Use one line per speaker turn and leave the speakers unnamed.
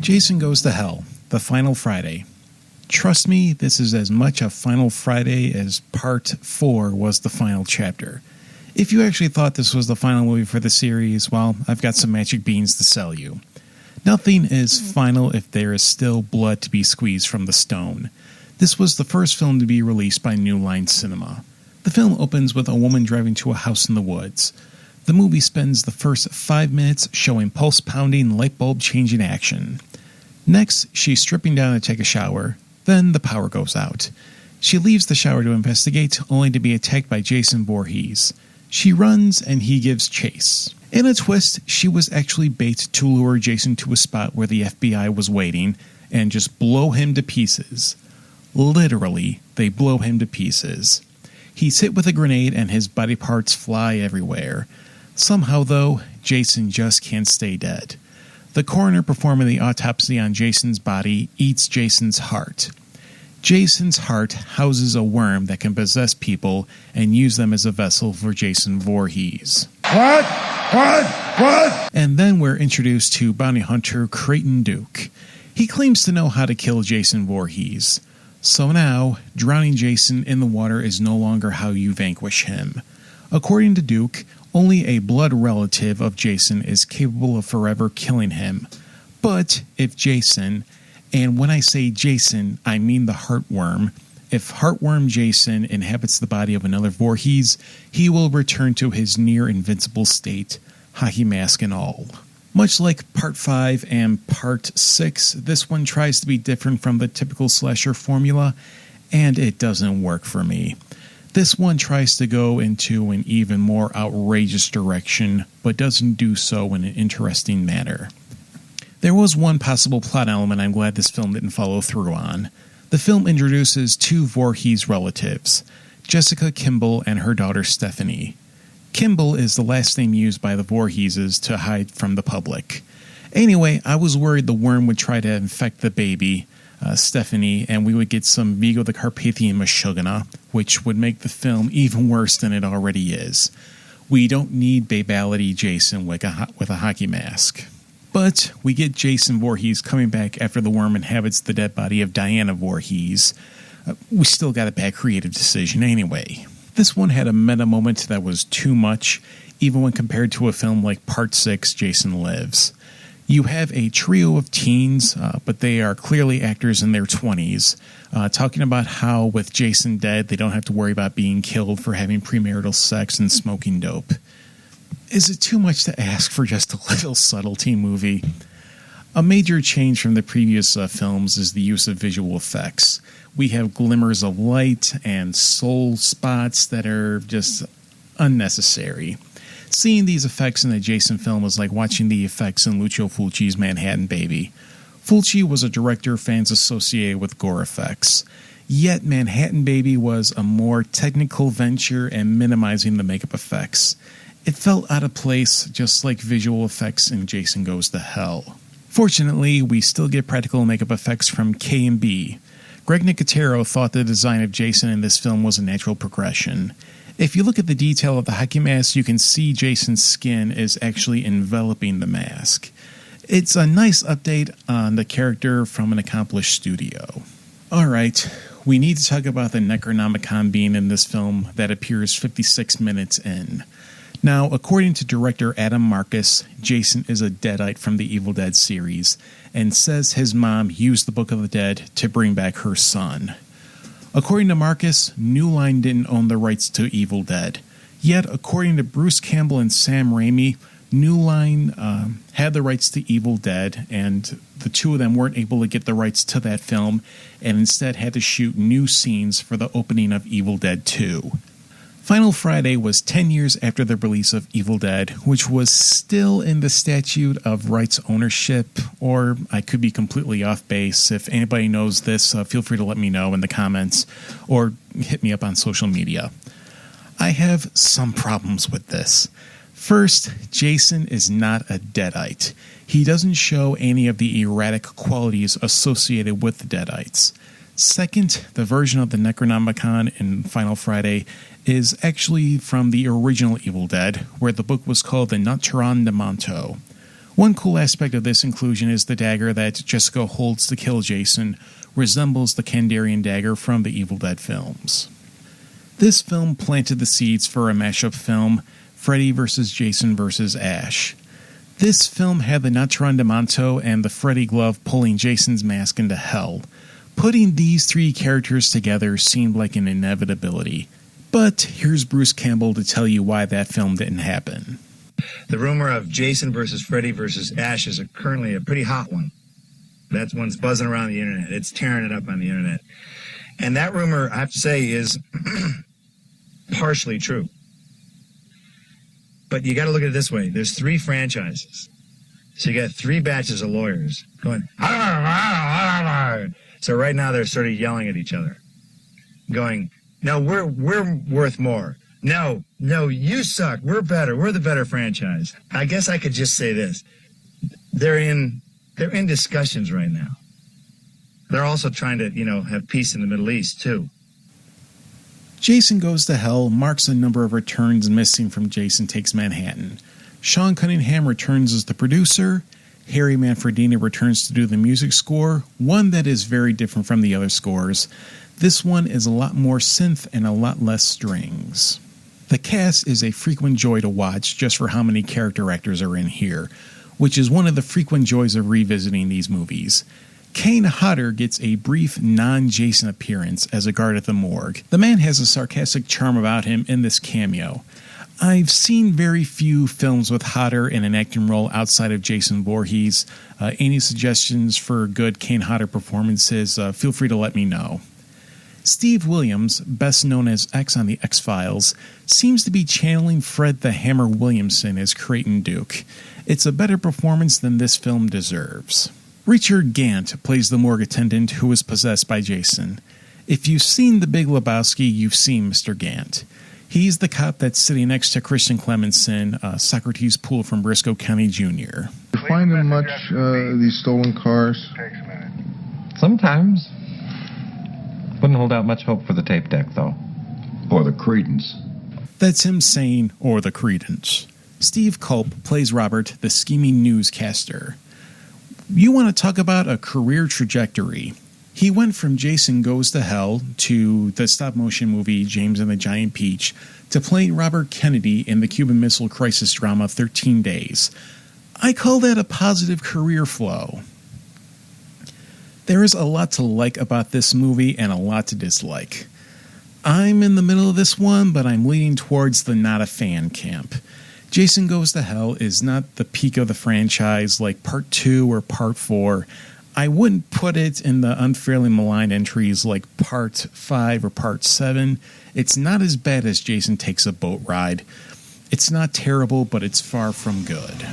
Jason Goes to Hell, The Final Friday. Trust me, this is as much a Final Friday as Part 4 was the final chapter. If you actually thought this was the final movie for the series, well, I've got some magic beans to sell you. Nothing is final if there is still blood to be squeezed from the stone. This was the first film to be released by New Line Cinema. The film opens with a woman driving to a house in the woods. The movie spends the first 5 minutes showing pulse-pounding, light-bulb-changing action. Next, she's stripping down to take a shower. Then the power goes out. She leaves the shower to investigate, only to be attacked by Jason Voorhees. She runs, and he gives chase. In a twist, she was actually bait to lure Jason to a spot where the FBI was waiting and just blow him to pieces. Literally, they blow him to pieces. He's hit with a grenade and his body parts fly everywhere. Somehow, though, Jason just can't stay dead. The coroner performing the autopsy on Jason's body eats Jason's heart. Jason's heart houses a worm that can possess people and use them as a vessel for Jason Voorhees.
What?
And then we're introduced to bounty hunter Creighton Duke. He claims to know how to kill Jason Voorhees. So now, drowning Jason in the water is no longer how you vanquish him. According to Duke, only a blood relative of Jason is capable of forever killing him. But if Jason, and when I say Jason, I mean the heartworm, if heartworm Jason inhabits the body of another Voorhees, he will return to his near-invincible state, hockey mask and all. Much like Part 5 and Part 6, this one tries to be different from the typical slasher formula, and it doesn't work for me. This one tries to go into an even more outrageous direction, but doesn't do so in an interesting manner. There was one possible plot element I'm glad this film didn't follow through on. The film introduces 2 Voorhees relatives, Jessica Kimball and her daughter Stephanie. Kimball is the last name used by the Voorheeses to hide from the public. Anyway, I was worried the worm would try to infect the baby, Stephanie, and we would get some Vigo the Carpathian Meshuggah, which would make the film even worse than it already is. We don't need babality Jason with a hockey mask. But we get Jason Voorhees coming back after the worm inhabits the dead body of Diana Voorhees. We still got a bad creative decision anyway. This one had a meta moment that was too much, even when compared to a film like Part 6, Jason Lives. You have a trio of teens, but they are clearly actors in their 20s, talking about how with Jason dead, they don't have to worry about being killed for having premarital sex and smoking dope. Is it too much to ask for just a little subtlety movie? A major change from the previous films is the use of visual effects. We have glimmers of light and soul spots that are just unnecessary. Seeing these effects in a Jason film is like watching the effects in Lucio Fulci's Manhattan Baby. Fulci was a director fans associated with gore effects. Yet Manhattan Baby was a more technical venture in minimizing the makeup effects. It felt out of place, just like visual effects in Jason Goes to Hell. Fortunately, we still get practical makeup effects from K&B. Greg Nicotero thought the design of Jason in this film was a natural progression. If you look at the detail of the hockey mask, you can see Jason's skin is actually enveloping the mask. It's a nice update on the character from an accomplished studio. Alright, we need to talk about the Necronomicon being in this film that appears 56 minutes in. Now, according to director Adam Marcus, Jason is a Deadite from the Evil Dead series, and says his mom used the Book of the Dead to bring back her son. According to Marcus, New Line didn't own the rights to Evil Dead. Yet, according to Bruce Campbell and Sam Raimi, New Line had the rights to Evil Dead, and the two of them weren't able to get the rights to that film, and instead had to shoot new scenes for the opening of Evil Dead 2. Final Friday was 10 years after the release of Evil Dead, which was still in the statute of rights ownership, or I could be completely off base. If anybody knows this, feel free to let me know in the comments, or hit me up on social media. I have some problems with this. First, Jason is not a Deadite. He doesn't show any of the erratic qualities associated with the Deadites. Second, the version of the Necronomicon in Final Friday is actually from the original Evil Dead, where the book was called the Naturon de Manto. One cool aspect of this inclusion is the dagger that Jessica holds to kill Jason resembles the Kandarian dagger from the Evil Dead films. This film planted the seeds for a mashup film, Freddy vs. Jason vs. Ash. This film had the Natron de Manto and the Freddy glove pulling Jason's mask into hell. Putting these three characters together seemed like an inevitability. But here's Bruce Campbell to tell you why that film didn't happen.
The rumor of Jason versus Freddy versus Ash is currently a pretty hot one. That one's buzzing around the internet. It's tearing it up on the internet. And that rumor, I have to say, is partially true. But you got to look at it this way. There's 3 franchises. So you got 3 batches of lawyers going, so right now they're sort of yelling at each other, going, no, we're worth more. No, you suck. We're better. We're the better franchise. I guess I could just say this. They're in discussions right now. They're also trying to, have peace in the Middle East, too.
Jason Goes to Hell marks the number of returns missing from Jason Takes Manhattan. Sean Cunningham returns as the producer. Harry Manfredini returns to do the music score, one that is very different from the other scores. This one is a lot more synth and a lot less strings. The cast is a frequent joy to watch just for how many character actors are in here, which is one of the frequent joys of revisiting these movies. Kane Hodder gets a brief non-Jason appearance as a guard at the morgue. The man has a sarcastic charm about him in this cameo. I've seen very few films with Hodder in an acting role outside of Jason Voorhees. Any suggestions for good Kane Hodder performances, feel free to let me know. Steve Williams, best known as X on the X-Files, seems to be channeling Fred the Hammer Williamson as Creighton Duke. It's a better performance than this film deserves. Richard Gant plays the morgue attendant who is possessed by Jason. If you've seen The Big Lebowski, you've seen Mr. Gant. He's the cop that's sitting next to Christian Clemenson, Socrates Poole from Briscoe County Jr.
You finding much these stolen cars?
Sometimes. Wouldn't hold out much hope for the tape deck, though.
Or the Credence.
That's him saying, or the Credence. Steve Culp plays Robert, the scheming newscaster. You want to talk about a career trajectory. He went from Jason Goes to Hell to the stop-motion movie James and the Giant Peach to playing Robert Kennedy in the Cuban Missile Crisis drama 13 Days. I call that a positive career flow. There is a lot to like about this movie and a lot to dislike. I'm in the middle of this one, but I'm leaning towards the not a fan camp. Jason Goes to Hell is not the peak of the franchise like Part 2 or Part 4. I wouldn't put it in the unfairly maligned entries like Part 5 or Part 7. It's not as bad as Jason Takes a Boat Ride. It's not terrible, but it's far from good.